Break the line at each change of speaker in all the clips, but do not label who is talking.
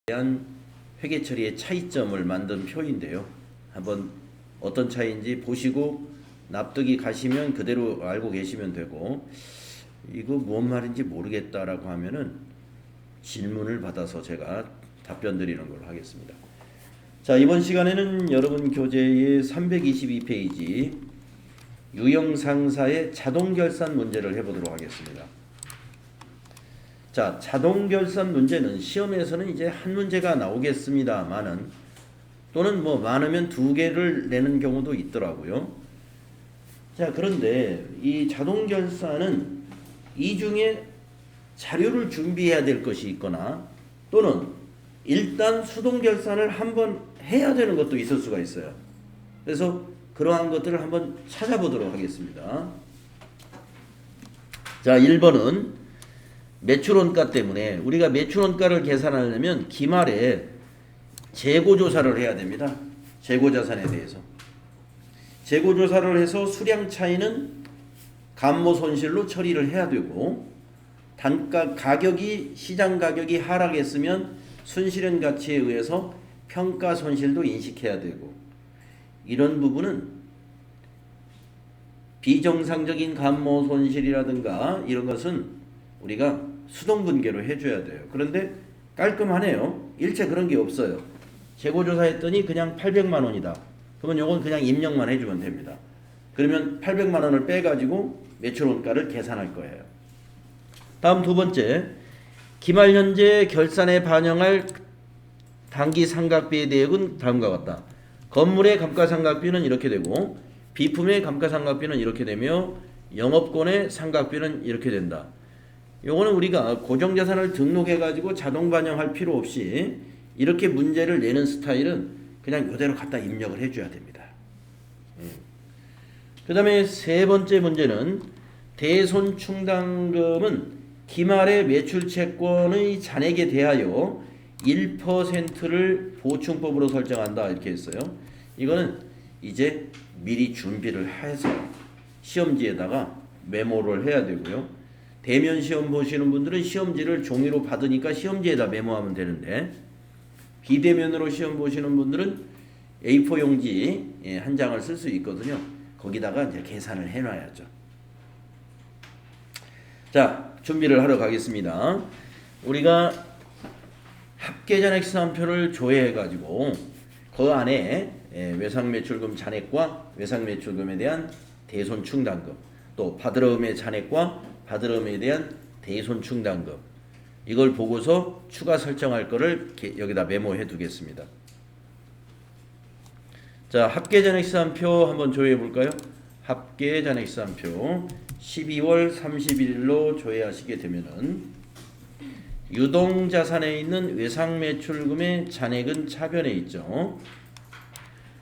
대한 회계 처리의 차이점을 만든 표인데요. 한번 어떤 차이인지 보시고 납득이 가시면 그대로 알고 계시면 되고, 이거 뭔 말인지 모르겠다라고 하면은 질문을 받아서 제가 답변 드리는 걸로 하겠습니다. 자, 이번 시간에는 여러분 교재의 322페이지 유형상사의 자동결산 문제를 해보도록 하겠습니다. 자, 자동결산 문제는 시험에서는 이제 한 문제가 나오겠습니다만은, 또는 뭐 많으면 두 개를 내는 경우도 있더라고요. 자, 그런데 이 자동결산은 이 중에 자료를 준비해야 될 것이 있거나, 또는 일단 수동결산을 한번 해야 되는 것도 있을 수가 있어요. 그래서 그러한 것들을 한번 찾아보도록 하겠습니다. 자, 1번은 매출원가 때문에 우리가 매출원가를 계산하려면 기말에 재고조사를 해야 됩니다. 재고자산에 대해서. 재고조사를 해서 수량 차이는 감모손실로 처리를 해야 되고, 단가 가격이 시장 가격이 하락했으면 순실현 가치에 의해서 평가 손실도 인식해야 되고, 이런 부분은 비정상적인 감모손실이라든가 이런 것은 우리가 수동분계로 해줘야 돼요. 그런데 깔끔하네요. 일체 그런 게 없어요. 재고조사했더니 그냥 800만 원이다. 그러면 요건 그냥 입력만 해주면 됩니다. 그러면 800만 원을 빼가지고 매출원가를 계산할 거예요. 다음 두 번째, 기말 현재 결산에 반영할 당기 상각비의 내역은 다음과 같다. 건물의 감가상각비는 이렇게 되고, 비품의 감가상각비는 이렇게 되며, 영업권의 상각비는 이렇게 된다. 요거는 우리가 고정자산을 등록해가지고 자동 반영할 필요 없이 이렇게 문제를 내는 스타일은 그냥 이대로 갖다 입력을 해줘야 됩니다. 그 다음에 세 번째 문제는 대손충당금은 기말의 매출채권의 잔액에 대하여 1%를 보충법으로 설정한다, 이렇게 했어요. 이거는 이제 미리 준비를 해서 시험지에다가 메모를 해야 되고요. 대면 시험 보시는 분들은 시험지를 종이로 받으니까 시험지에다 메모하면 되는데, 비대면으로 시험 보시는 분들은 A4 용지 한 장을 쓸 수 있거든요. 거기다가 이제 계산을 해놔야죠. 자, 준비를 하러 가겠습니다. 우리가 합계잔액시산표를 조회해가지고 그 안에 외상매출금 잔액과 외상매출금에 대한 대손충당금, 또 받으러움의 잔액과 받으러움에 대한 대손충당금, 이걸 보고서 추가 설정할 거를 여기다 메모해 두겠습니다. 자, 합계잔액시산표 한번 조회해 볼까요? 합계잔액시산표 12월 30일로 조회하시게 되면은 유동자산에 있는 외상매출금의 잔액은 차변에 있죠.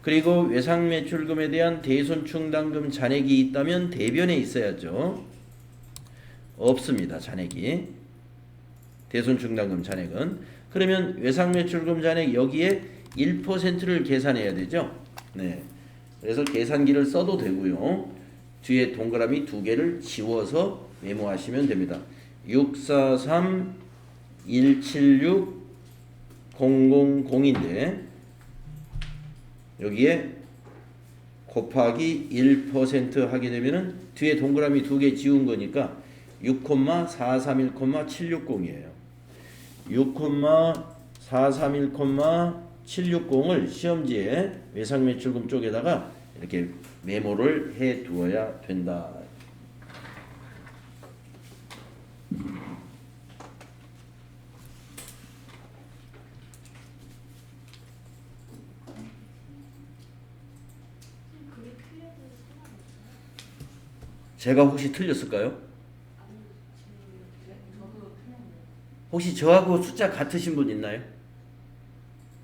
그리고 외상매출금에 대한 대손충당금 잔액이 있다면 대변에 있어야죠. 없습니다, 잔액이. 대손충당금 잔액은. 그러면 외상매출금 잔액 여기에 1%를 계산해야 되죠. 네. 그래서 계산기를 써도 되고요. 뒤에 동그라미 두 개를 지워서 메모하시면 됩니다. 643 176 000인데 여기에 곱하기 1% 하게 되면은 뒤에 동그라미 두 개 지운 거니까 6,431,760이에요. 6,431,760을 시험지에 외상매출금 쪽에다가 이렇게 메모를 해 두어야 된다. 제가 혹시 틀렸을까요? 혹시 저하고 숫자 같으신 분 있나요?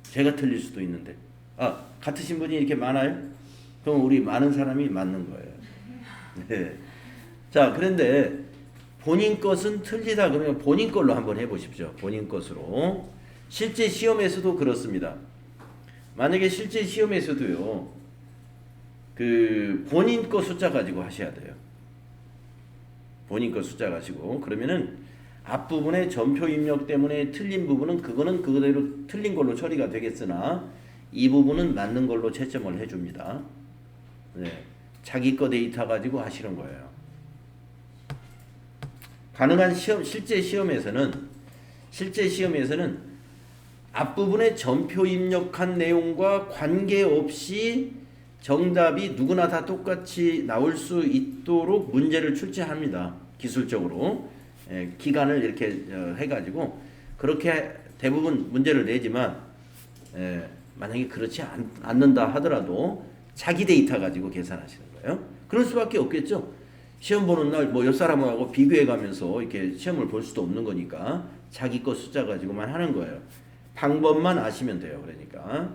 제가 틀릴 수도 있는데. 아, 같으신 분이 이렇게 많아요? 그럼 우리 많은 사람이 맞는 거예요. 네. 자, 그런데 본인 것은 틀리다 그러면 본인 걸로 한번 해보십시오. 본인 것으로. 실제 시험에서도 그렇습니다. 만약에 실제 시험에서도요, 그 본인 거 숫자 가지고 하셔야 돼요. 본인 거 숫자 가지고. 그러면은 앞부분에 전표 입력 때문에 틀린 부분은 그거는 그대로 틀린 걸로 처리가 되겠으나 이 부분은 맞는 걸로 채점을 해줍니다. 네. 자기 거 데이터 가지고 하시는 거예요. 가능한 실제 시험에서는 앞부분에 전표 입력한 내용과 관계없이 정답이 누구나 다 똑같이 나올 수 있도록 문제를 출제합니다. 기술적으로. 기간을 이렇게 해가지고 그렇게 대부분 문제를 내지만 만약에 그렇지 않는다 하더라도 자기 데이터 가지고 계산하시는 거예요. 그럴 수밖에 없겠죠. 시험 보는 날 뭐 옆 사람하고 비교해 가면서 이렇게 시험을 볼 수도 없는 거니까 자기 거 숫자 가지고만 하는 거예요. 방법만 아시면 돼요. 그러니까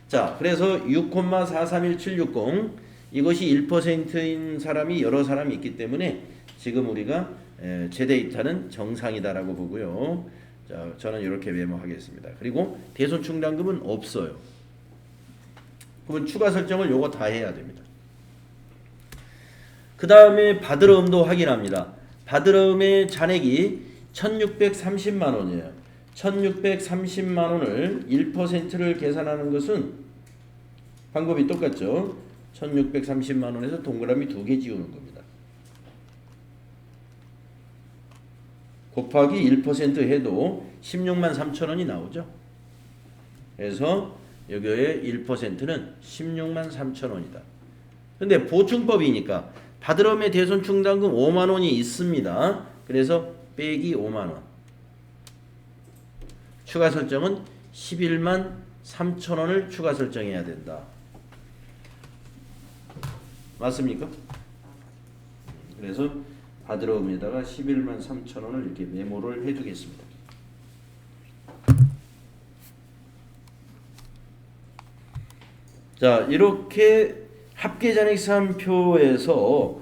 자, 그래서 6,431,760 이것이 1%인 사람이 여러 사람이 있기 때문에 지금 우리가 제 데이터는 정상이다라고 보고요. 자, 저는 이렇게 메모하겠습니다. 그리고 대손 충당금은 없어요. 그러면 추가 설정을 요거 다 해야 됩니다. 그 다음에 받으러움도 확인합니다. 받으러움의 잔액이 1,630만 원이에요. 1,630만 원을 1%를 계산하는 것은 방법이 똑같죠. 1,630만 원에서 동그라미 2개 지우는 겁니다. 곱하기 1% 해도 16만 3천 원이 나오죠. 그래서 여기에 1%는 16만 3천 원이다. 근데 보충법이니까 받으러움의 대손 충당금 5만 원이 있습니다. 그래서 빼기 5만 원. 추가 설정은 11만 3천 원을 추가 설정해야 된다. 맞습니까? 그래서 받으러움에다가 11만 3천 원을 이렇게 메모를 해두겠습니다. 자, 이렇게 합계잔액사항표에서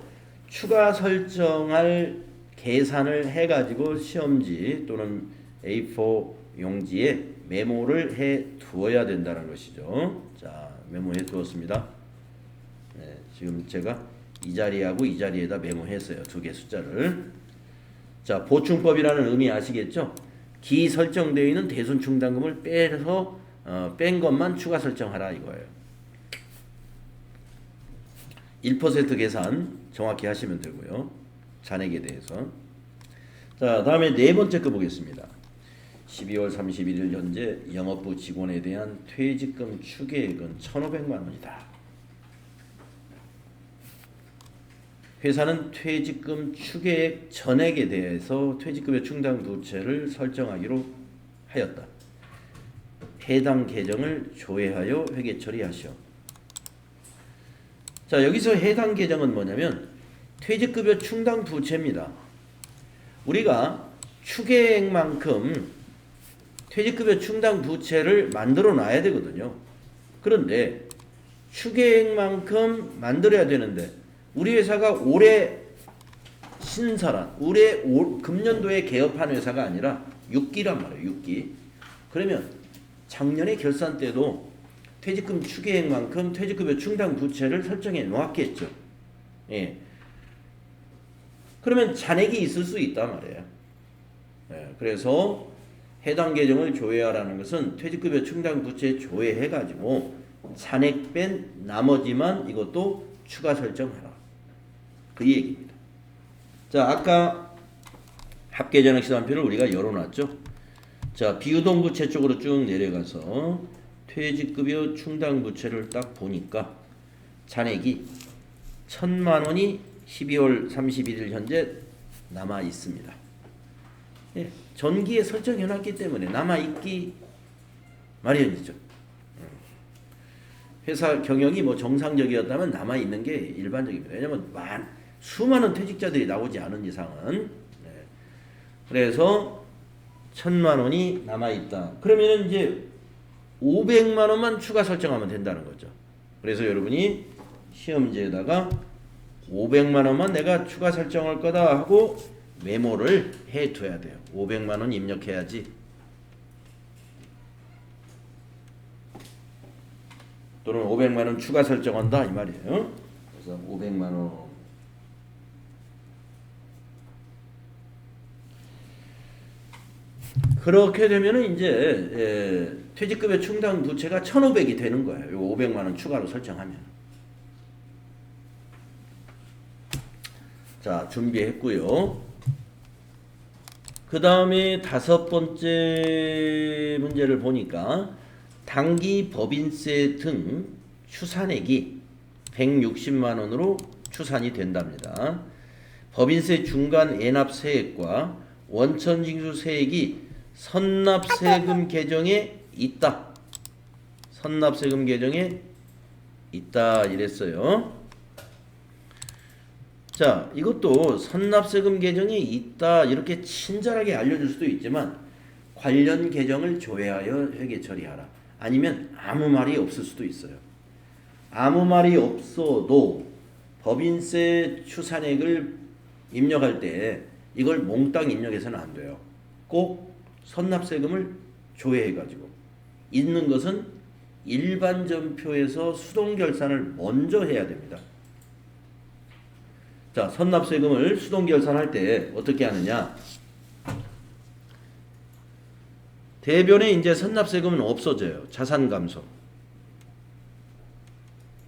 추가 설정할 계산을 해가지고 시험지 또는 A4 용지에 메모를 해 두어야 된다는 것이죠. 자, 메모해 두었습니다. 네, 지금 제가 이 자리하고 이 자리에다 메모했어요. 2개 숫자를. 자, 보충법이라는 의미 아시겠죠? 기 설정되어 있는 대손 충당금을 빼서 뺀 것만 추가 설정하라 이거예요. 1% 계산 정확히 하시면 되고요. 잔액에 대해서. 자, 다음에 네 번째 거 보겠습니다. 12월 31일 현재 영업부 직원에 대한 퇴직금 추계액은 1,500만 원이다. 회사는 퇴직금 추계액 전액에 대해서 퇴직금의 충당 부채를 설정하기로 하였다. 해당 계정을 조회하여 회계 처리하시오. 자, 여기서 해당 계정은 뭐냐면 퇴직급여 충당 부채입니다. 우리가 추계액만큼 퇴직급여 충당 부채를 만들어 놔야 되거든요. 그런데 추계액만큼 만들어야 되는데 우리 회사가 올해 신설한 올해 금년도에 개업한 회사가 아니라 6기란 말이에요. 6기. 그러면 작년에 결산 때도 퇴직금 추계액만큼 퇴직급여 충당 부채를 설정해 놓았겠죠. 예. 그러면 잔액이 있을 수 있단 말이에요. 예. 그래서 해당 계정을 조회하라는 것은 퇴직급여 충당 부채 조회해가지고 잔액 뺀 나머지만 이것도 추가 설정하라. 그 얘기입니다. 자, 아까 합계잔액시단표를 우리가 열어놨죠. 자, 비유동부채 쪽으로 쭉 내려가서 퇴직급여 충당 부채를 딱 보니까 잔액이 1,000만 원이 12월 31일 현재 남아 있습니다. 예, 전기에 설정해 놨기 때문에 남아 있기 마련이죠. 회사 경영이 뭐 정상적이었다면 남아 있는 게 일반적입니다. 왜냐면 수많은 퇴직자들이 나오지 않은 이상은. 네. 그래서 1,000만 원이 남아 있다. 그러면 이제 500만 원만 추가 설정하면 된다는 거죠. 그래서 여러분이 시험지에다가 500만 원만 내가 추가 설정할 거다 하고 메모를 해둬야 돼요. 500만 원 입력해야지. 또는 500만 원 추가 설정한다 이 말이에요. 그래서 500만 원. 그렇게 되면은 이제 퇴직급여 충당 부채가 1,500이 되는 거예요. 요 500만 원 추가로 설정하면. 자, 준비했고요. 그 다음에 5번째 문제를 보니까 당기 법인세 등 추산액이 160만 원으로 추산이 된답니다. 법인세 중간 애납 세액과 원천징수 세액이 선납세금 계정에 있다. 선납세금 계정에 있다 이랬어요. 자, 이것도 선납세금 계정에 있다 이렇게 친절하게 알려줄 수도 있지만 관련 계정을 조회하여 회계 처리하라. 아니면 아무 말이 없을 수도 있어요. 아무 말이 없어도 법인세 추산액을 입력할 때 이걸 몽땅 입력해서는 안 돼요. 꼭 선납세금을 조회해가지고 있는 것은 일반 전표에서 수동 결산을 먼저 해야 됩니다. 자, 선납세금을 수동 결산할 때 어떻게 하느냐? 대변에 이제 선납세금은 없어져요. 자산 감소.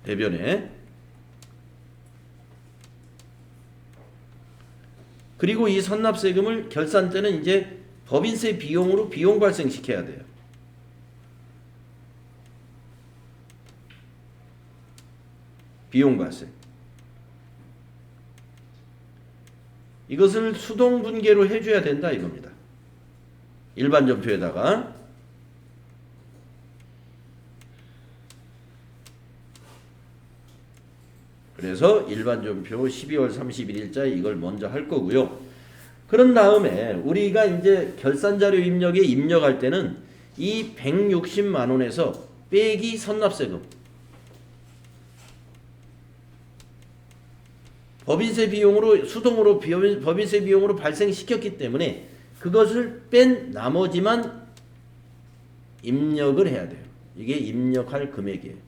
대변에. 그리고 이 선납세금을 결산 때는 이제 법인세 비용으로 비용 발생시켜야 돼요. 비용 발생. 이것을 수동 분계로 해줘야 된다 이겁니다. 일반 전표에다가. 그래서 일반 전표 12월 31일자에 이걸 먼저 할 거고요. 그런 다음에 우리가 이제 결산자료 입력에 입력할 때는 이 160만 원에서 빼기 선납세금. 법인세 비용으로 수동으로 법인세 비용으로 발생시켰기 때문에 그것을 뺀 나머지만 입력을 해야 돼요. 이게 입력할 금액이에요.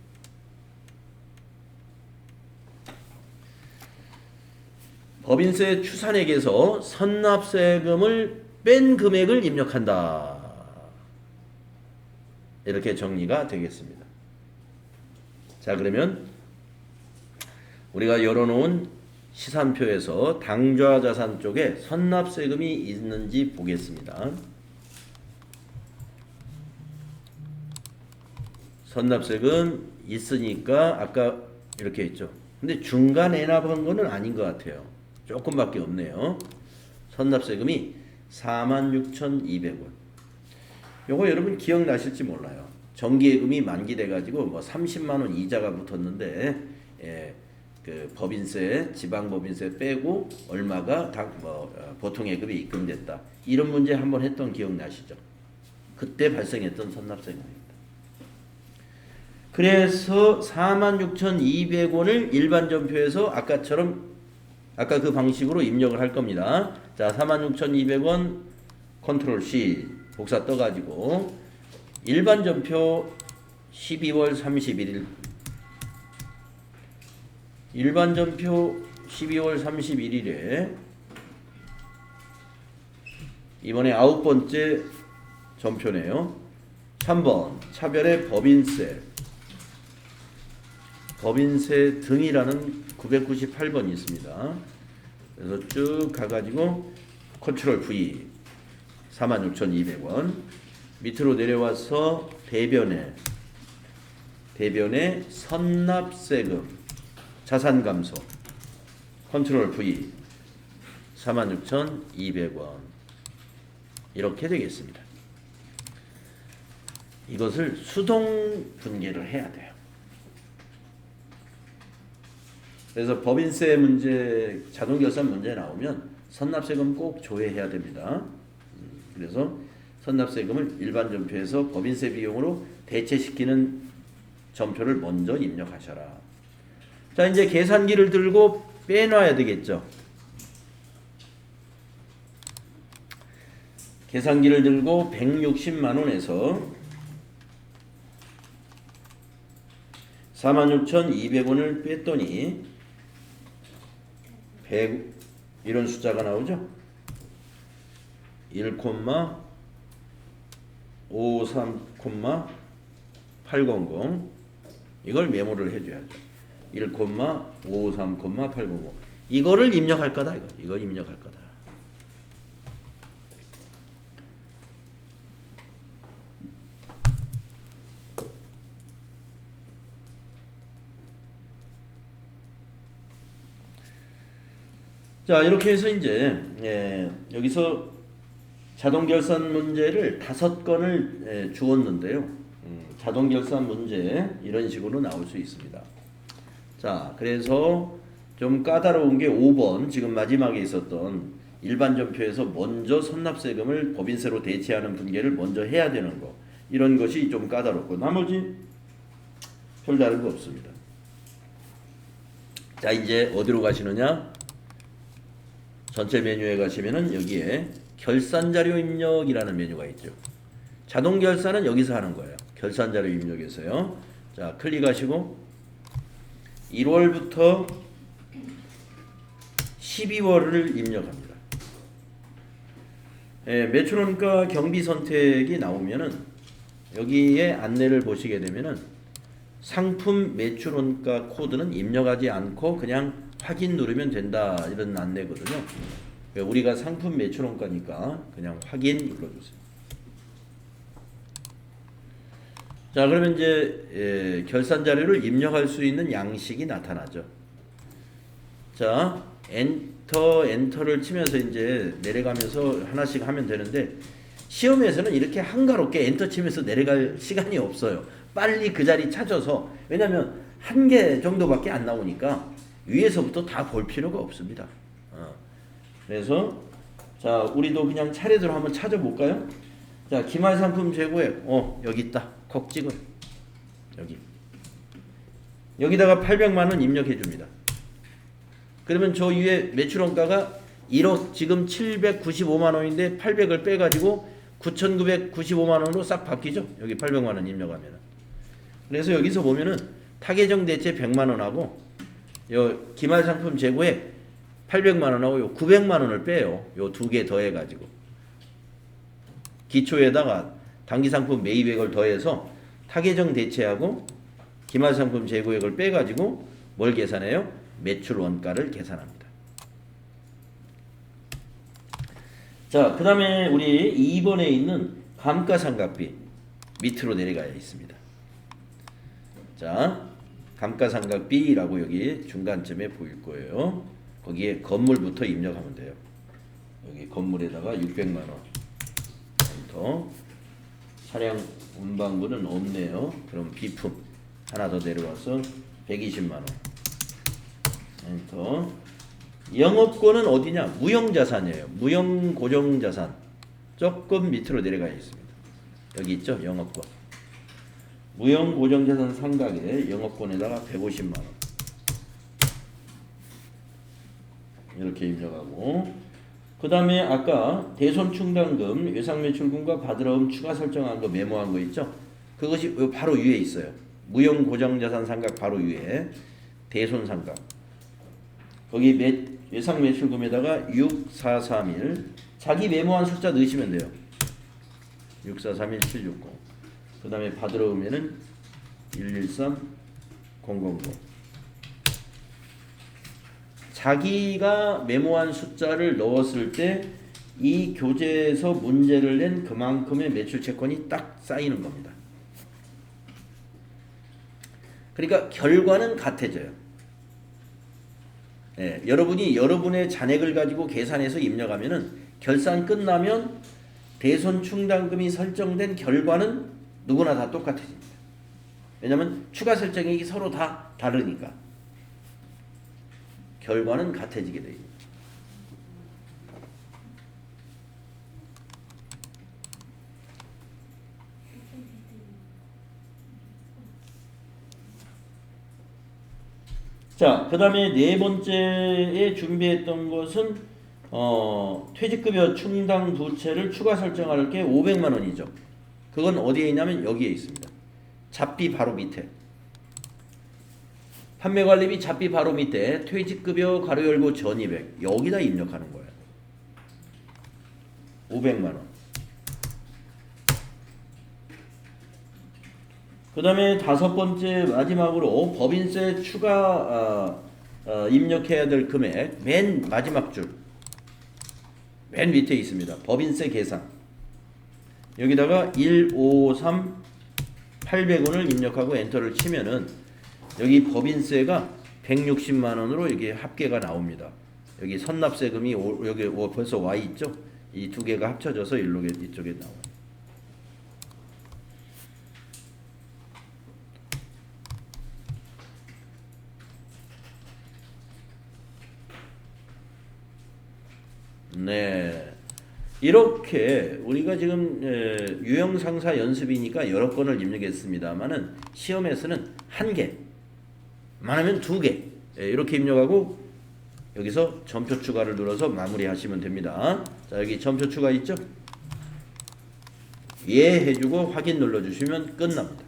법인세 추산액에서 선납세금을 뺀 금액을 입력한다. 이렇게 정리가 되겠습니다. 자, 그러면 우리가 열어놓은 시산표에서 당좌자산 쪽에 선납세금이 있는지 보겠습니다. 선납세금 있으니까 아까 이렇게 있죠. 근데 중간 애납한 거는 아닌 것 같아요. 조금밖에 없네요. 선납세금이 46,200원. 요거 여러분 기억나실지 몰라요. 정기예금이 만기돼가지고 뭐 30만 원 이자가 붙었는데, 그 법인세, 지방법인세 빼고 얼마가 보통예금이 입금됐다. 이런 문제 한번 했던 기억나시죠? 그때 발생했던 선납세금입니다. 그래서 46,200원을 일반 전표에서 아까 그 방식으로 입력을 할 겁니다. 자, 46,200원 컨트롤 C 복사 떠가지고 일반 전표 12월 31일 일반 전표 12월 31일에 이번에 9번째 전표네요. 3번 차별의 법인세 등이라는 998번이 있습니다. 그래서 쭉 가가지고 컨트롤 V 46,200원 밑으로 내려와서 대변에 선납세금 자산 감소 컨트롤 V 46,200원 이렇게 되겠습니다. 이것을 수동 분계를 해야 돼요. 그래서 법인세 문제, 자동결산 문제 나오면 선납세금 꼭 조회해야 됩니다. 그래서 선납세금을 일반 전표에서 법인세 비용으로 대체시키는 전표를 먼저 입력하셔라. 자, 이제 계산기를 들고 빼놔야 되겠죠. 계산기를 들고 160만 원에서 46,200원을 뺐더니 100 이런 숫자가 나오죠. 1,1 53,800 이걸 메모를 해줘야죠. 1,553,800 이거를 입력할 거다. 이걸 입력할 거다. 자, 이렇게 해서 이제 여기서 자동 결산 문제를 5건을 주었는데요. 자동 결산 문제 이런 식으로 나올 수 있습니다. 자, 그래서 좀 까다로운 게 5번 지금 마지막에 있었던 일반 전표에서 먼저 선납세금을 법인세로 대체하는 분계를 먼저 해야 되는 거 이런 것이 좀 까다롭고 나머지 별다른 거 없습니다. 자, 이제 어디로 가시느냐? 전체 메뉴에 가시면은 여기에 결산자료 입력이라는 메뉴가 있죠. 자동 결산은 여기서 하는 거예요. 결산자료 입력에서요. 자, 클릭하시고 1월부터 12월을 입력합니다. 매출원가 경비 선택이 나오면은 여기에 안내를 보시게 되면은 상품 매출원가 코드는 입력하지 않고 그냥 확인 누르면 된다 이런 안내거든요. 우리가 상품 매출원가니까 그냥 확인 눌러주세요. 자, 그러면 이제 결산 자료를 입력할 수 있는 양식이 나타나죠. 자, 엔터를 치면서 이제 내려가면서 하나씩 하면 되는데 시험에서는 이렇게 한가롭게 엔터 치면서 내려갈 시간이 없어요. 빨리 그 자리 찾아서 왜냐면 한 개 정도밖에 안 나오니까 위에서부터 다 볼 필요가 없습니다. 그래서 자, 우리도 그냥 차례대로 한번 찾아볼까요? 자, 기말 상품 재고액 여기 있다. 콕 찍어. 여기다가 800만 원 입력해 줍니다. 그러면 저 위에 매출원가가 1억 지금 795만 원인데 800을 빼 가지고 9,995만 원으로 싹 바뀌죠. 여기 800만 원 입력하면. 그래서 여기서 보면은 타계정 대체 100만 원하고 요 기말 상품 재고액 800만 원하고 요 900만 원을 빼요. 요 두 개 더해 가지고 기초에다가 당기 상품 매입액을 더해서 타계정 대체하고 기말 상품 재고액을 빼 가지고 뭘 계산해요? 매출 원가를 계산합니다. 자, 그 다음에 우리 2번에 있는 감가상각비 밑으로 내려가야 있습니다. 자, 감가상각비라고 여기 중간쯤에 보일 거예요. 거기에 건물부터 입력하면 돼요. 여기 건물에다가 600만 원. 엔터. 차량 운반부는 없네요. 그럼 비품 하나 더 내려와서 120만 원. 엔터. 영업권은 어디냐? 무형자산이에요. 무형고정자산. 조금 밑으로 내려가 있습니다. 여기 있죠? 영업권. 무형고정자산 상각에 영업권에다가 150만 원. 이렇게 입력하고 그 다음에 아까 대손충당금, 외상매출금과 받으러움 추가 설정한 거 메모한 거 있죠? 그것이 바로 위에 있어요. 무형고정자산 상각 바로 위에 대손상각. 거기 외상매출금에다가 6431 자기 메모한 숫자 넣으시면 돼요. 6431 760. 그 다음에 받으러 오면은 113 000. 자기가 메모한 숫자를 넣었을 때 이 교재에서 문제를 낸 그만큼의 매출 채권이 딱 쌓이는 겁니다. 그러니까 결과는 같아져요. 예, 여러분이 여러분의 잔액을 가지고 계산해서 입력하면은 결산 끝나면 대손충당금이 설정된 결과는 누구나 다 똑같아집니다. 왜냐하면 추가 설정액이 서로 다 다르니까 결과는 같아지게 됩니다. 자, 그 다음에 네 번째에 준비했던 것은 퇴직급여 충당 부채를 추가 설정할 게 500만 원이죠. 그건 어디에 있냐면 여기에 있습니다. 잡비 바로 밑에. 판매관리비 잡비 바로 밑에 퇴직급여 가로 열고 전입액 여기다 입력하는 거예요. 500만 원. 그 다음에 다섯 번째 마지막으로 법인세 추가 입력해야 될 금액 맨 마지막 줄 맨 밑에 있습니다. 법인세 계산 여기다가 153 800원을 입력하고 엔터를 치면은 여기 법인세가 160만 원으로 이게 합계가 나옵니다. 여기 선납세금이 여기 벌써 와 있죠? 이 두 개가 합쳐져서 이쪽에 나와요. 네. 이렇게 우리가 지금 유형상사 연습이니까 여러 건을 입력했습니다만은 시험에서는 한 개, 많으면 두 개 이렇게 입력하고 여기서 점표 추가를 눌러서 마무리하시면 됩니다. 자 여기 점표 추가 있죠? 예 해주고 확인 눌러주시면 끝납니다.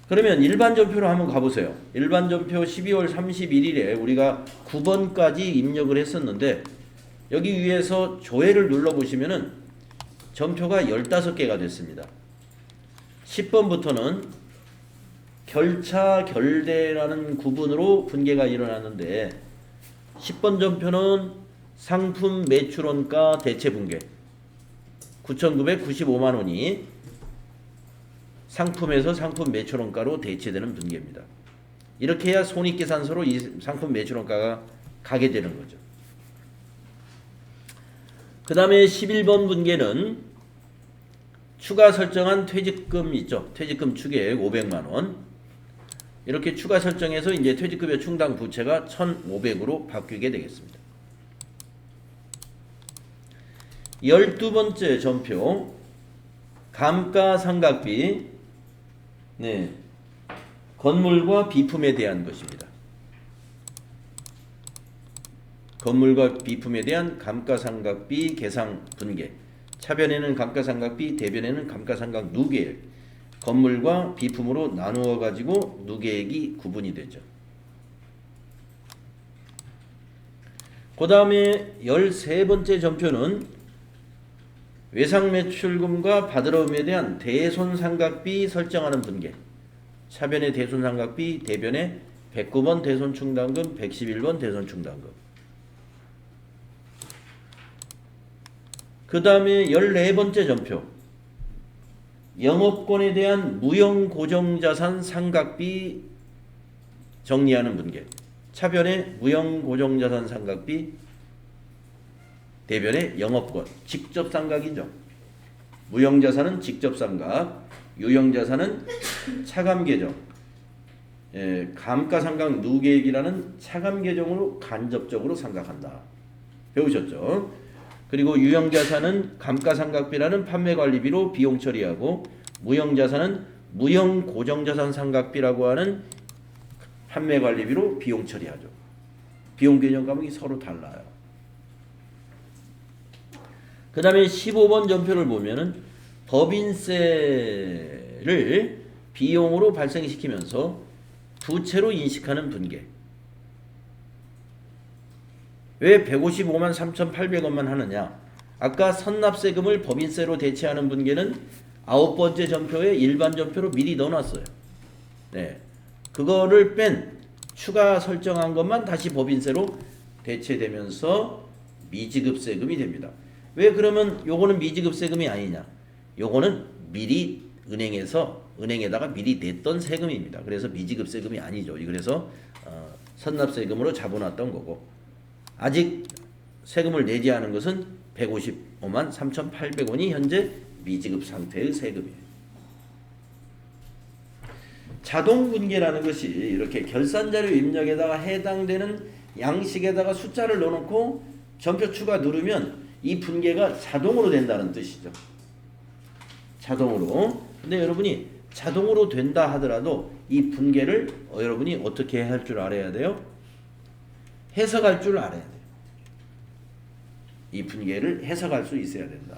그러면 일반 점표로 한번 가보세요. 일반 점표 12월 31일에 우리가 9번까지 입력을 했었는데 여기 위에서 조회를 눌러보시면은 점표가 15개가 됐습니다. 10번부터는 결차, 결대라는 구분으로 분계가 일어나는데 10번 점표는 상품 매출원가 대체분계 9,995만 원이 상품에서 상품 매출원가로 대체되는 분계입니다. 이렇게 해야 손익계산서로 이 상품 매출원가가 가게 되는 거죠. 그 다음에 11번 분계는 추가 설정한 퇴직금 있죠. 퇴직금 추계액 500만원. 이렇게 추가 설정해서 이제 퇴직급여 충당 부채가 1,500으로 바뀌게 되겠습니다. 12번째 점표. 감가상각비. 네. 건물과 비품에 대한 것입니다. 건물과 비품에 대한 감가상각비 계상 분계. 차변에는 감가상각비, 대변에는 감가상각 누계액. 건물과 비품으로 나누어 가지고 누계액이 구분이 되죠. 그 다음에 13번째 점표는 외상매출금과 받으러움에 대한 대손상각비 설정하는 분계. 차변의 대손상각비, 대변의 109번 대손충당금, 111번 대손충당금. 그 다음에 14번째 점표. 영업권에 대한 무형고정자산 상각비 정리하는 분계. 차변의 무형고정자산 상각비, 대변의 영업권. 직접 상각이죠. 무형자산은 직접 상각, 유형자산은 차감계정. 감가상각 누계액이라는 차감계정으로 간접적으로 상각한다. 배우셨죠? 그리고 유형자산은 감가상각비라는 판매관리비로 비용 처리하고 무형자산은 무형고정자산 상각비라고 하는 판매관리비로 비용 처리하죠. 비용 개념 과목이 서로 달라요. 그 다음에 15번 점표를 보면은 법인세를 비용으로 발생시키면서 부채로 인식하는 분계. 왜 155만 3,800원만 하느냐? 아까 선납세금을 법인세로 대체하는 분계는 9번째 점표에 일반 점표로 미리 넣어놨어요. 네, 그거를 뺀 추가 설정한 것만 다시 법인세로 대체되면서 미지급세금이 됩니다. 왜 그러면 요거는 미지급세금이 아니냐? 요거는 미리 은행에다가 미리 냈던 세금입니다. 그래서 미지급세금이 아니죠. 그래서 선납세금으로 잡아놨던 거고. 아직 세금을 내지 않은 것은 155만 3,800원이 현재 미지급 상태의 세금이에요. 자동분계라는 것이 이렇게 결산자료 입력에다가 해당되는 양식에다가 숫자를 넣어놓고 점표 추가 누르면 이 분계가 자동으로 된다는 뜻이죠. 자동으로. 근데 여러분이 자동으로 된다 하더라도 이 분계를 여러분이 어떻게 할 줄 알아야 돼요? 해석할 줄 알아야 돼요. 이 분계를 해석할 수 있어야 된다.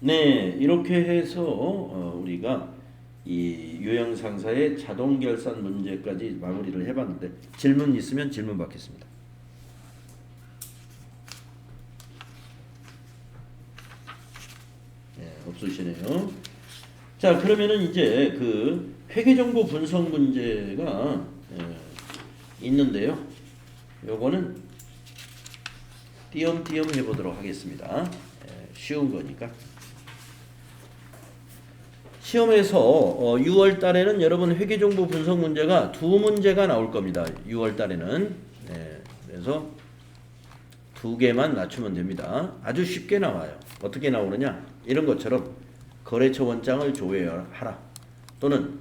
네, 이렇게 해서 우리가 이 유형상사의 자동결산 문제까지 마무리를 해봤는데 질문 있으면 질문 받겠습니다. 네, 없으시네요. 자, 그러면은 이제 그 회계정보 분석 문제가 있는데요. 요거는 띄엄띄엄 해보도록 하겠습니다. 쉬운 거니까. 시험에서 6월 달에는 여러분 회계정보 분석 문제가 2문제가 나올 겁니다. 6월 달에는. 그래서 2개만 맞추면 됩니다. 아주 쉽게 나와요. 어떻게 나오느냐? 이런 것처럼 거래처 원장을 조회하라. 또는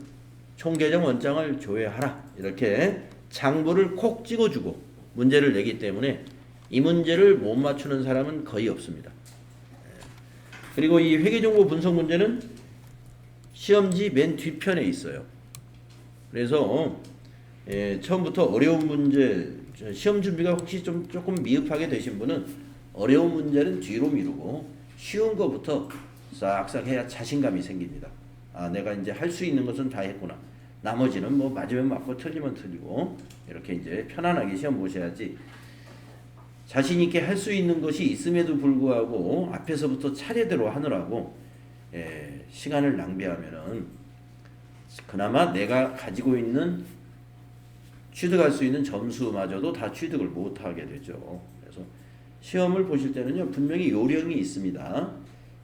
총계정 원장을 조회하라. 이렇게 장부를 콕 찍어주고 문제를 내기 때문에 이 문제를 못 맞추는 사람은 거의 없습니다. 그리고 이 회계정보 분석 문제는 시험지 맨 뒤편에 있어요. 그래서 처음부터 어려운 문제, 시험 준비가 혹시 조금 미흡하게 되신 분은 어려운 문제는 뒤로 미루고 쉬운 거부터 싹싹 해야 자신감이 생깁니다. 아, 내가 이제 할 수 있는 것은 다 했구나. 나머지는 뭐 맞으면 맞고 틀리면 틀리고 이렇게 이제 편안하게 시험 보셔야지. 자신 있게 할 수 있는 것이 있음에도 불구하고 앞에서부터 차례대로 하느라고 시간을 낭비하면은 그나마 내가 가지고 있는 취득할 수 있는 점수마저도 다 취득을 못하게 되죠. 그래서 시험을 보실 때는요 분명히 요령이 있습니다.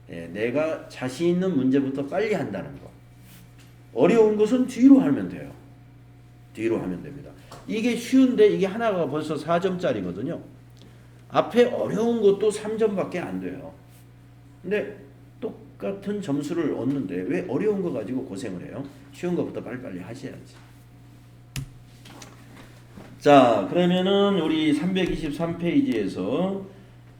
내가 자신 있는 문제부터 빨리 한다는 거. 어려운 것은 뒤로 하면 돼요. 뒤로 하면 됩니다. 이게 쉬운데 이게 하나가 벌써 4점짜리거든요. 앞에 어려운 것도 3점밖에 안 돼요. 근데 똑같은 점수를 얻는데 왜 어려운 거 가지고 고생을 해요? 쉬운 것부터 빨리빨리 하셔야지. 자, 그러면은 우리 323페이지에서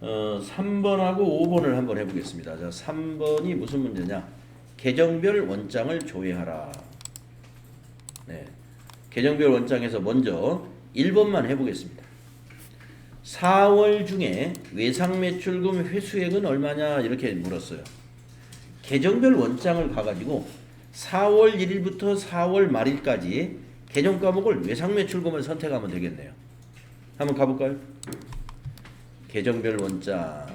3번하고 5번을 한번 해보겠습니다. 자, 3번이 무슨 문제냐? 계정별 원장을 조회하라. 네, 계정별 원장에서 먼저 1번만 해보겠습니다. 4월 중에 외상매출금 회수액은 얼마냐 이렇게 물었어요. 계정별 원장을 가가지고 4월 1일부터 4월 말일까지 계정 과목을 외상매출금을 선택하면 되겠네요. 한번 가볼까요? 계정별 원장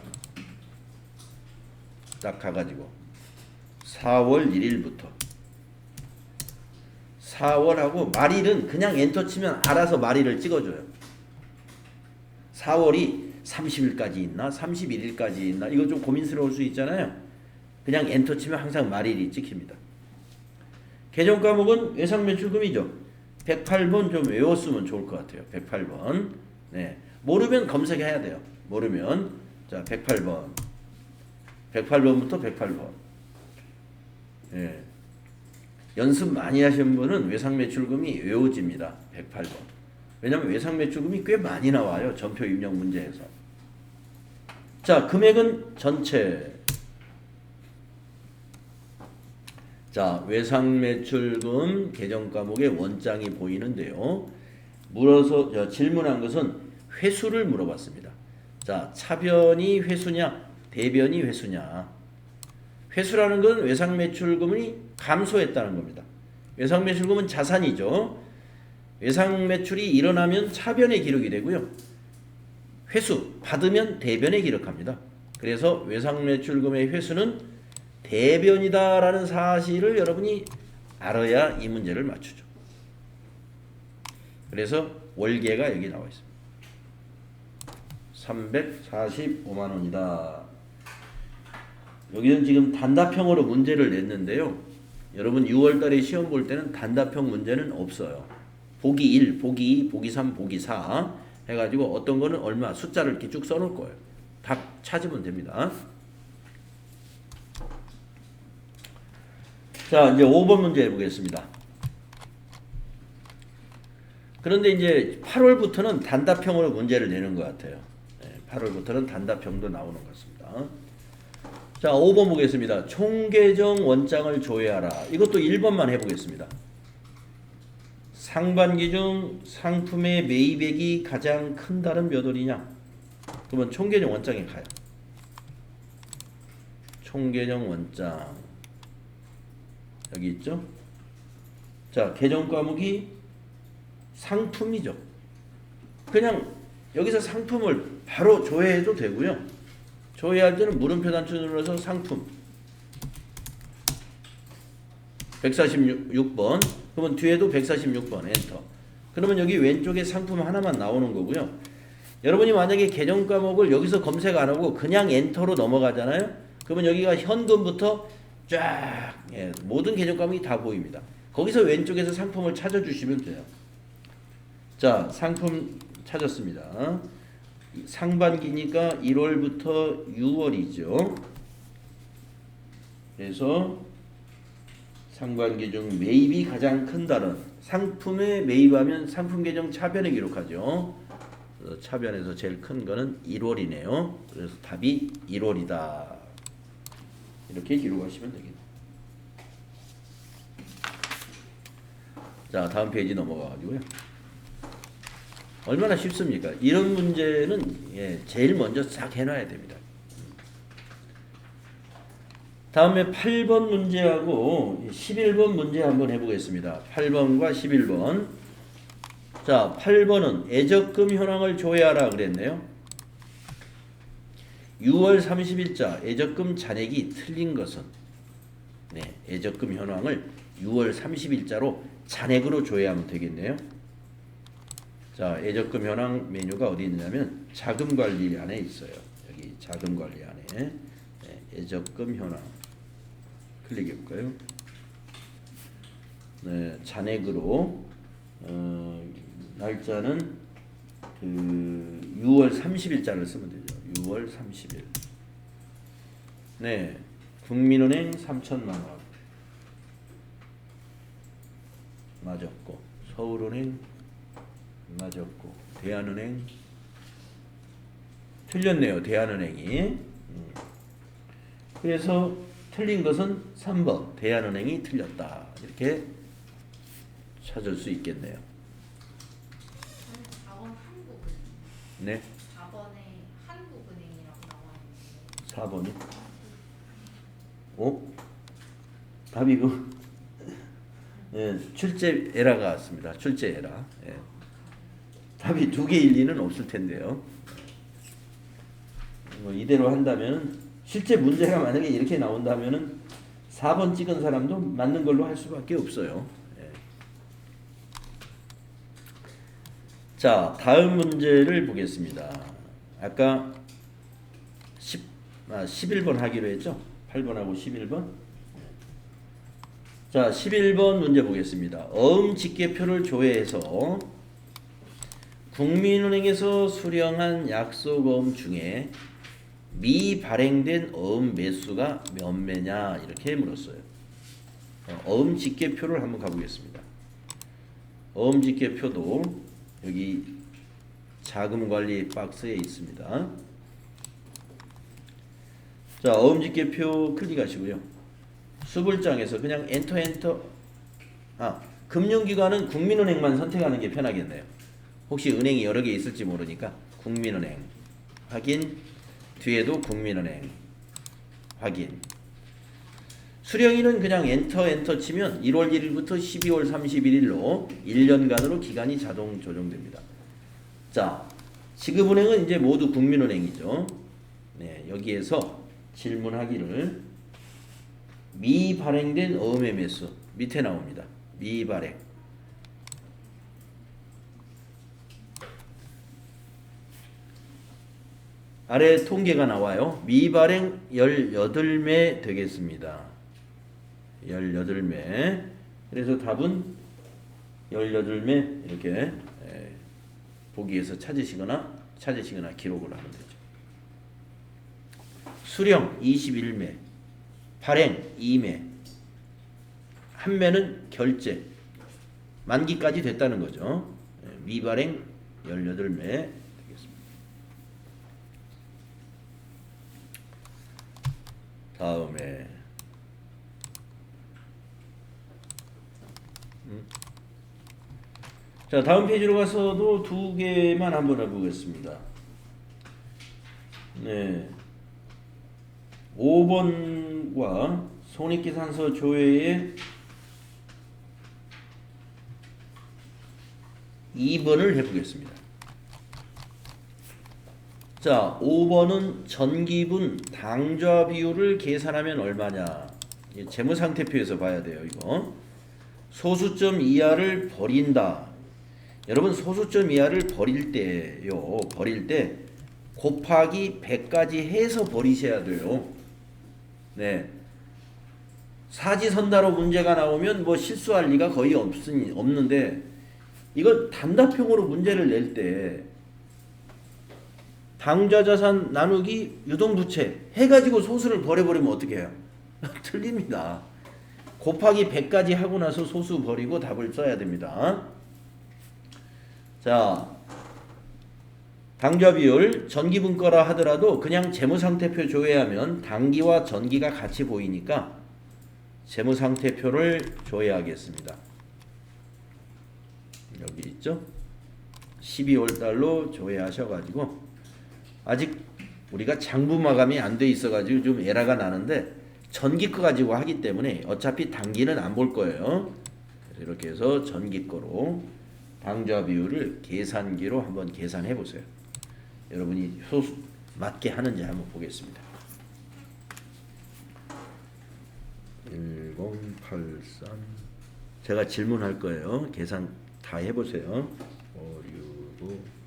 딱 가가지고 4월 1일부터 4월하고 말일은 그냥 엔터 치면 알아서 말일을 찍어줘요. 4월이 30일까지 있나 31일까지 있나 이거 좀 고민스러울 수 있잖아요. 그냥 엔터 치면 항상 말일이 찍힙니다. 계정 과목은 외상매출금이죠. 108번 좀 외웠으면 좋을 것 같아요. 108번. 네. 모르면 검색해야 돼요. 모르면 자 108번 108번부터 108번. 네. 연습 많이 하신 분은 외상매출금이 외워집니다. 108번. 왜냐하면 외상매출금이 꽤 많이 나와요. 전표 입력 문제에서. 자, 금액은 전체. 자, 외상매출금 계정 과목의 원장이 보이는데요. 물어서 질문한 것은 회수를 물어봤습니다. 자, 차변이 회수냐, 대변이 회수냐. 회수라는 건 외상매출금이 감소했다는 겁니다. 외상매출금은 자산이죠. 외상매출이 일어나면 차변에 기록이 되고요. 회수, 받으면 대변에 기록합니다. 그래서 외상매출금의 회수는 대변이다라는 사실을 여러분이 알아야 이 문제를 맞추죠. 그래서 월계가 여기 나와 있습니다. 345만 원이다. 여기는 지금 단답형으로 문제를 냈는데요. 여러분 6월 달에 시험 볼 때는 단답형 문제는 없어요. 보기 1, 보기 2, 보기 3, 보기 4 해가지고 어떤 거는 얼마 숫자를 이렇게 쭉 써놓을 거예요. 다 찾으면 됩니다. 자, 이제 5번 문제 해보겠습니다. 그런데 이제 8월부터는 단답형으로 문제를 내는 것 같아요. 8월부터는 단답형도 나오는 것 같습니다. 자, 5번 보겠습니다. 총계정 원장을 조회하라. 이것도 1번만 해보겠습니다. 상반기 중 상품의 매입액이 가장 큰 달은 몇 월이냐? 그러면 총계정 원장에 가요. 총계정 원장 여기 있죠? 자, 계정 과목이 상품이죠. 그냥 여기서 상품을 바로 조회해도 되고요. 조회할 때는 물음표 단추 눌러서 상품 146번. 그러면 뒤에도 146번 엔터. 그러면 여기 왼쪽에 상품 하나만 나오는 거고요. 여러분이 만약에 계정 과목을 여기서 검색 안 하고 그냥 엔터로 넘어가잖아요. 그러면 여기가 현금부터 쫙 모든 계정 과목이 다 보입니다. 거기서 왼쪽에서 상품을 찾아주시면 돼요. 자, 상품 찾았습니다. 상반기니까 1월부터 6월이죠. 그래서 상반기 중 매입이 가장 큰 달은 상품에 매입하면 상품 계정 차변에 기록하죠. 그래서 차변에서 제일 큰 거는 1월이네요. 그래서 답이 1월이다. 이렇게 기록하시면 되겠네요. 자, 다음 페이지 넘어가가지고요. 얼마나 쉽습니까? 이런 문제는 제일 먼저 싹 해놔야 됩니다. 다음에 8번 문제하고 11번 문제 한번 해보겠습니다. 8번과 11번. 자, 8번은 애적금 현황을 조회하라 그랬네요. 6월 30일자 애적금 잔액이 틀린 것은 애적금 현황을 6월 30일자로 잔액으로 조회하면 되겠네요. 자, 애적금 현황 메뉴가 어디 있냐면 자금 관리 안에 있어요. 여기 자금 관리 안에 애적금 현황 클릭해 볼까요? 네, 잔액으로 날짜는 그 6월 30일자를 쓰면 되죠. 6월 30일. 네, 국민은행 3천만 원 맞았고, 서울은행 맞았고, 대한은행 틀렸네요. 대한은행이. 그래서 틀린 것은 3번 대한은행이 틀렸다. 이렇게 찾을 수 있겠네요.
4번 한국은행.
네.
4번에 한국은행이라고 나와 있는데.
4번이. 어? 답이 그 출제 에러가 왔습니다. 출제 에러. 답이 두 개일 리는 없을 텐데요. 뭐 이대로 한다면 실제 문제가 만약에 이렇게 나온다면은 4번 찍은 사람도 맞는 걸로 할 수밖에 없어요. 자, 다음 문제를 보겠습니다. 아까 11번 하기로 했죠? 8번하고 11번. 자, 11번 문제 보겠습니다. 어음 직계표를 조회해서 국민은행에서 수령한 약속어음 중에 미발행된 어음 매수가 몇 매냐 이렇게 물었어요. 어음 직계표를 한번 가보겠습니다. 어음 직계표도 여기 자금관리 박스에 있습니다. 자, 어음 직계표 클릭하시고요. 수불장에서 그냥 엔터. 금융기관은 국민은행만 선택하는 게 편하겠네요. 혹시 은행이 여러 개 있을지 모르니까 국민은행 확인. 뒤에도 국민은행 확인. 수령일은 그냥 엔터 치면 1월 1일부터 12월 31일로 1년간으로 기간이 자동 조정됩니다. 자, 지급은행은 이제 모두 국민은행이죠. 네, 여기에서 질문하기를 미발행된 어음의 매수 밑에 나옵니다. 미발행. 아래 통계가 나와요. 미발행 18매 되겠습니다. 18매. 그래서 답은 18매 이렇게 보기에서 찾으시거나 기록을 하면 되죠. 수령 21매, 발행 2매, 한 매는 결제, 만기까지 됐다는 거죠. 미발행 18매 되겠습니다. 다음에 자, 다음 페이지로 가서도 두 개만 한번 해보겠습니다. 네, 5번과 손익계산서 조회의 2번을 해보겠습니다. 자, 5번은 전기분 당좌 비율을 계산하면 얼마냐. 재무상태표에서 봐야 돼요. 이거 소수점 이하를 버린다. 여러분 소수점 이하를 버릴 때 곱하기 100까지 해서 버리셔야 돼요. 네. 사지선다로 문제가 나오면 뭐 실수할 리가 거의 없는데 이걸 단답형으로 문제를 낼 때 당좌자산 나누기 유동부채 해가지고 소수를 버려버리면 어떻게 해요? 틀립니다. 곱하기 100까지 하고 나서 소수 버리고 답을 써야 됩니다. 자, 당좌 비율 전기분과라 하더라도 그냥 재무상태표 조회하면 당기와 전기가 같이 보이니까 재무상태표를 조회하겠습니다. 여기 있죠? 12월 달로 조회하셔가지고 아직 우리가 장부 마감이 안 돼 있어가지고 좀 에러가 나는데 전기 거 가지고 하기 때문에 어차피 당기는 안 볼 거예요. 그래서 이렇게 해서 전기 거로 당좌 비율을 계산기로 한번 계산해 보세요. 여러분이 소수 맞게 하는지 한번 보겠습니다. 1083 제가 질문할 거예요. 계산 다 해보세요. 565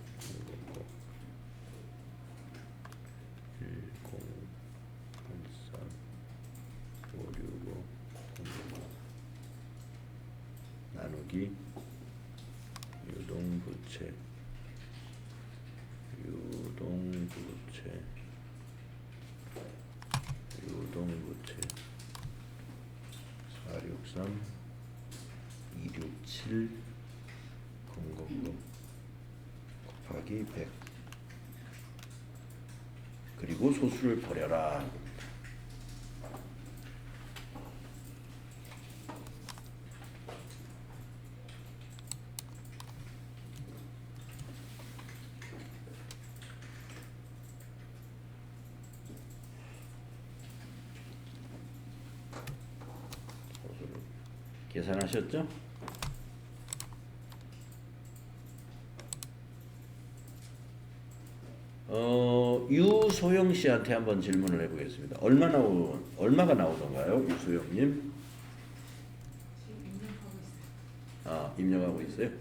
나누기 유동부채 463 267 000 곱하기 100 그리고 소수를 버려라. 계산하셨죠? 유소영 씨한테 한번 질문을 해보겠습니다. 얼마가 나오던가요, 유소영님?
지금 입력하고 있어요.
아, 입력하고 있어요?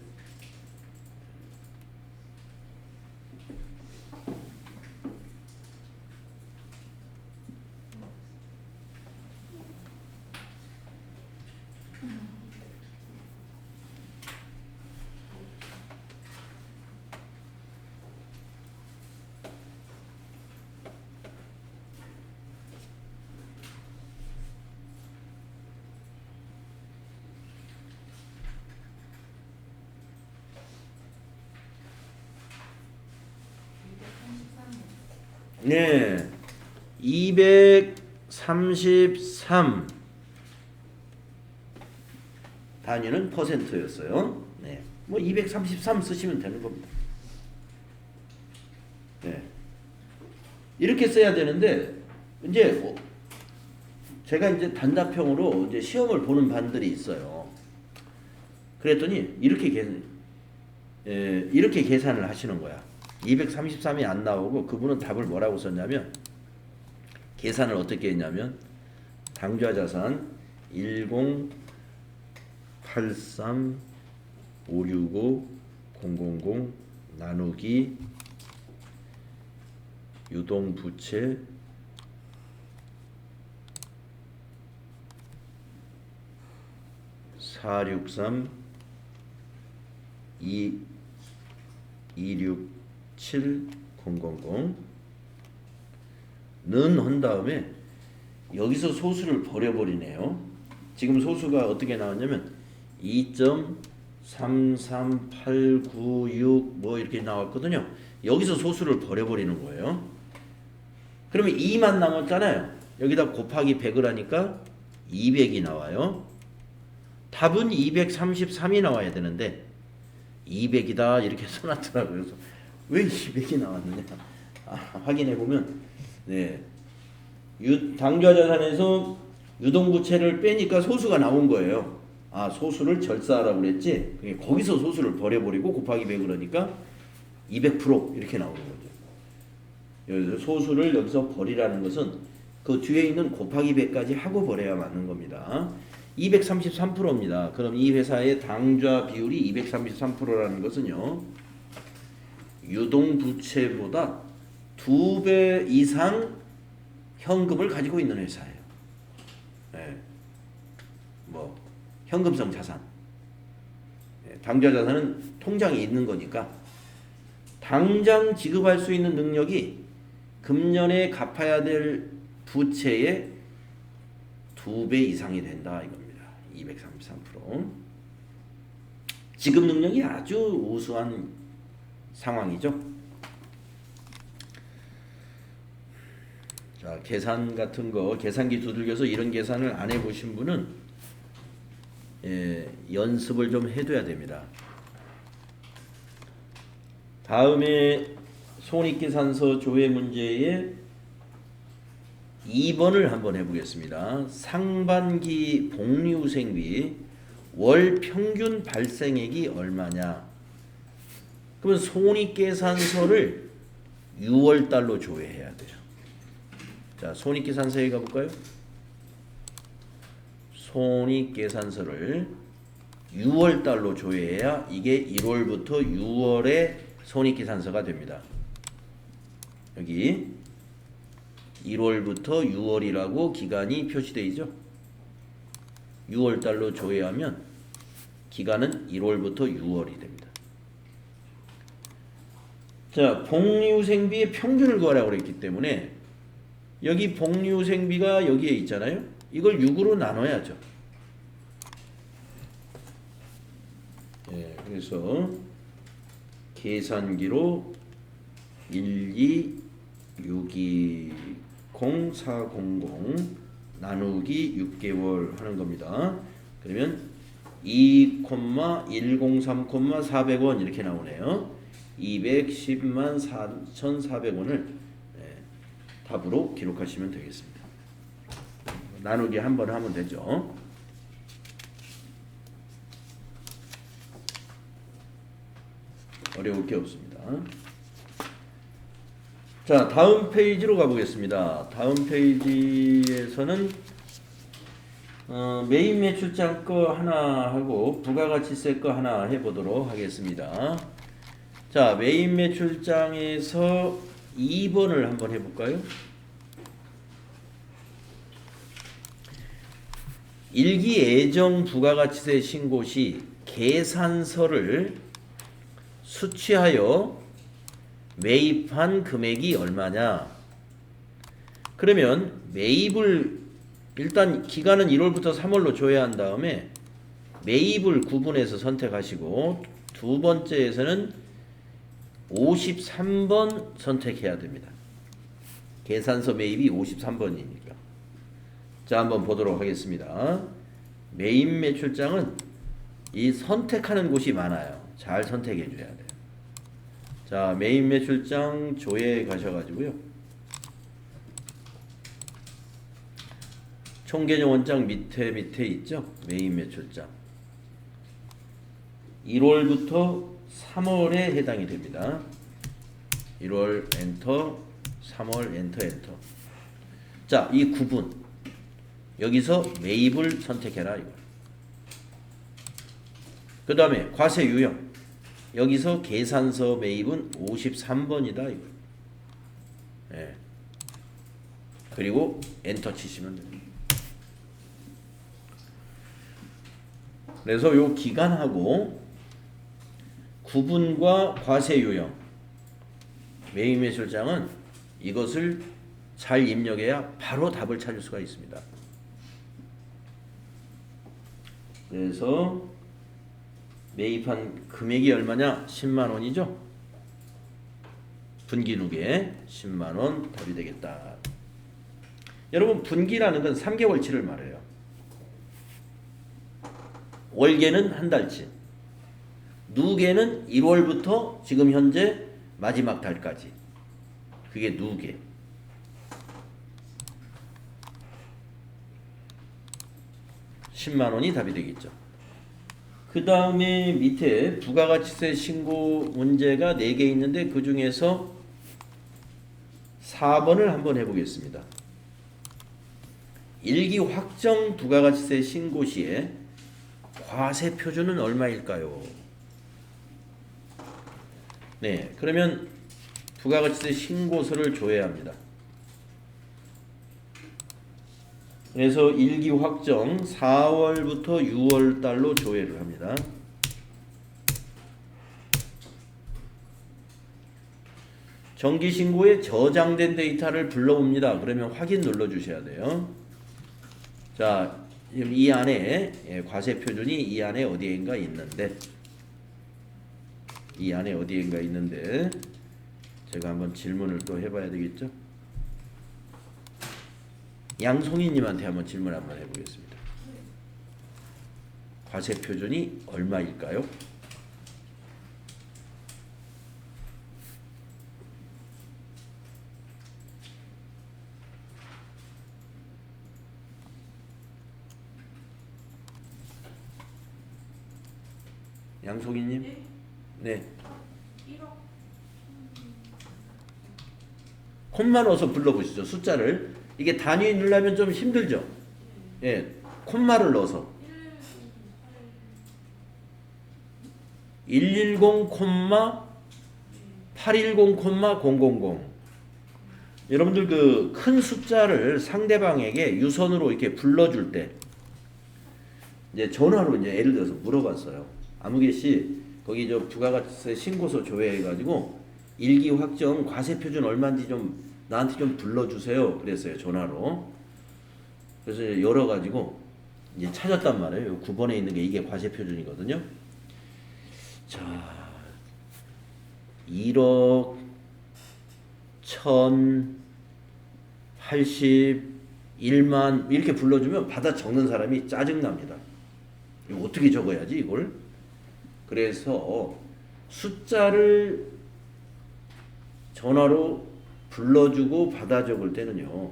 네, 233 단위는 퍼센트였어요. 네, 뭐 233 쓰시면 되는 겁니다. 네, 이렇게 써야 되는데 이제 제가 이제 단답형으로 이제 시험을 보는 반들이 있어요. 그랬더니 이렇게 계산을 하시는 거야. 233이 안 나오고 그분은 답을 뭐라고 썼냐면 계산을 어떻게 했냐면 당좌자산 1083 565 000 나누기 유동부채 463 267 7000는 한 다음에 여기서 소수를 버려버리네요. 지금 소수가 어떻게 나왔냐면 2.33896 뭐 이렇게 나왔거든요. 여기서 소수를 버려버리는 거예요. 그러면 2만 남았잖아요. 여기다 곱하기 100을 하니까 200이 나와요. 답은 233이 나와야 되는데 200이다 이렇게 써놨더라고요. 그래서 왜 200이 나왔느냐 확인해 보면 네, 당좌자산에서 유동부채를 빼니까 소수가 나온 거예요. 아, 소수를 절사하라고 그랬지. 거기서 소수를 버려버리고 곱하기 100 그러니까 200% 이렇게 나오는 거죠. 여기서 소수를 여기서 버리라는 것은 그 뒤에 있는 곱하기 100까지 하고 버려야 맞는 겁니다. 233%입니다. 그럼 이 회사의 당좌 비율이 233%라는 것은요. 유동부채보다 2배 이상 현금을 가지고 있는 회사예요. 네. 뭐 현금성 자산. 네. 당좌 자산은 통장에 있는 거니까 당장 지급할 수 있는 능력이 금년에 갚아야 될 부채의 2배 이상이 된다 이겁니다. 233%. 지급 능력이 아주 우수한 상황이죠. 자, 계산 같은 거 계산기 두들겨서 이런 계산을 안 해보신 분은 연습을 좀 해둬야 됩니다. 다음에 손익계산서 조회 문제의 2번을 한번 해보겠습니다. 상반기 복리후생비 월 평균 발생액이 얼마냐? 그러면 손익계산서를 6월달로 조회해야 돼요. 자, 손익계산서에 가볼까요? 손익계산서를 6월달로 조회해야 이게 1월부터 6월에 손익계산서가 됩니다. 여기 1월부터 6월이라고 기간이 표시되어 있죠. 6월달로 조회하면 기간은 1월부터 6월이 됩니다. 자, 복리후생비의 평균을 구하라고 그랬기 때문에 여기 복리후생비가 여기에 있잖아요. 이걸 6으로 나눠야죠. 그래서 계산기로 1262040 나누기 6개월 하는 겁니다. 그러면 2,103,400원 이렇게 나오네요. 210만 4,400원을 답으로 기록하시면 되겠습니다. 나누기 한번 하면 되죠. 어려울 게 없습니다. 자, 다음 페이지로 가보겠습니다. 다음 페이지에서는 메인 매출장 거 하나 하고 부가가치세 거 하나 해보도록 하겠습니다. 자, 메인 매출장에서 2번을 한번 해볼까요? 일기예정 부가가치세 신고 시 계산서를 수취하여 매입한 금액이 얼마냐? 그러면 매입을 일단 기간은 1월부터 3월로 조회한 다음에 매입을 구분해서 선택하시고 두 번째에서는 53번 선택해야 됩니다. 계산서 매입이 53번이니까. 자, 한번 보도록 하겠습니다. 메인 매출장은 이 선택하는 곳이 많아요. 잘 선택해 줘야 돼요. 자, 메인 매출장 조회에 가셔가지고요. 총계정 원장 밑에 있죠? 메인 매출장. 1월부터 3월에 해당이 됩니다. 1월 엔터, 3월 엔터. 자, 이 구분. 여기서 매입을 선택해라 이거. 그 다음에 과세 유형. 여기서 계산서 매입은 53번이다 이거. 예. 그리고 엔터 치시면 됩니다. 그래서 요 기간하고 구분과 과세 유형 메인 매출장은 이것을 잘 입력해야 바로 답을 찾을 수가 있습니다. 그래서 매입한 금액이 얼마냐? 10만 원이죠. 분기 누계 10만 원 답이 되겠다. 여러분, 분기라는 건 3개월치를 말해요. 월계는 한 달치, 누계는 1월부터 지금 현재 마지막 달까지. 그게 누계. (10만 원이) 답이 되겠죠. 그 다음에 밑에 부가가치세 신고 문제가 4개 있는데 그 중에서 4번을 한번 해보겠습니다. 일기 확정 부가가치세 신고 시에 과세 표준은 얼마일까요? 네, 그러면 부가가치세 신고서를 조회해야 합니다. 그래서 일기 확정 4월부터 6월 달로 조회를 합니다. 정기신고에 저장된 데이터를 불러옵니다. 그러면 확인 눌러주셔야 돼요. 자, 지금 이 안에 과세 표준이 이 안에 어디인가 있는데 제가 한번 질문을 또 해봐야 되겠죠? 양송이님한테 한번 질문 한번 해보겠습니다. 과세 표준이 얼마일까요? 양송이님? 네.
1억.
콤마 넣어서 불러보시죠. 숫자를. 이게 단위 넣으려면 좀 힘들죠? 예, 콤마를 넣어서 110, 810, 000. 여러분들 그 큰 숫자를 상대방에게 유선으로 이렇게 불러줄 때 이제 전화로 이제 예를 들어서 물어봤어요. 아무개 씨 거기 저 부가가치세 신고서 조회해가지고 일기 확정 과세 표준 얼마인지 좀 나한테 좀 불러주세요. 그랬어요. 전화로. 그래서 이제 열어가지고 이제 찾았단 말이에요. 9번에 있는 게 이게 과세 표준이거든요. 자, 1억 1081만 이렇게 불러주면 받아 적는 사람이 짜증납니다. 이거 어떻게 적어야지 이걸? 그래서 숫자를 전화로 불러주고 받아 적을 때는요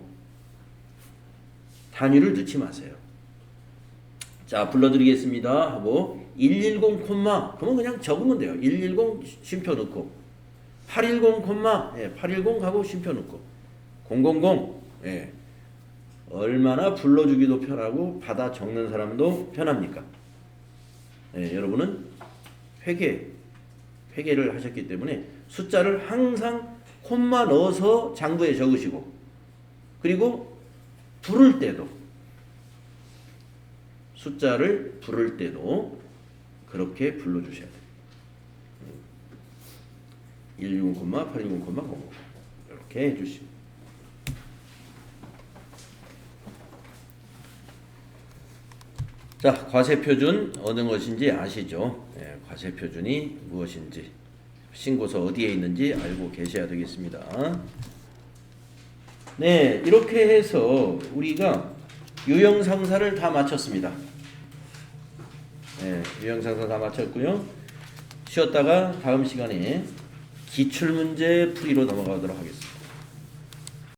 단위를 넣지 마세요. 자, 불러드리겠습니다 하고 110, 그러면 그냥 적으면 돼요. 110 쉼표 넣고 810, 810 하고 쉼표 넣고 000 얼마나 불러주기도 편하고 받아 적는 사람도 편합니까? 여러분은 회계를 하셨기 때문에 숫자를 항상 콤마 넣어서 장부에 적으시고 숫자를 부를 때도 그렇게 불러주셔야 돼요. 110, 810, 0 이렇게 해주시고 자, 과세표준 어느 것인지 아시죠? 과세표준이 무엇인지 신고서 어디에 있는지 알고 계셔야 되겠습니다. 네, 이렇게 해서 우리가 유형상사를 다 마쳤습니다. 유형상사 다 마쳤고요. 쉬었다가 다음 시간에 기출문제 풀이로 넘어가도록 하겠습니다.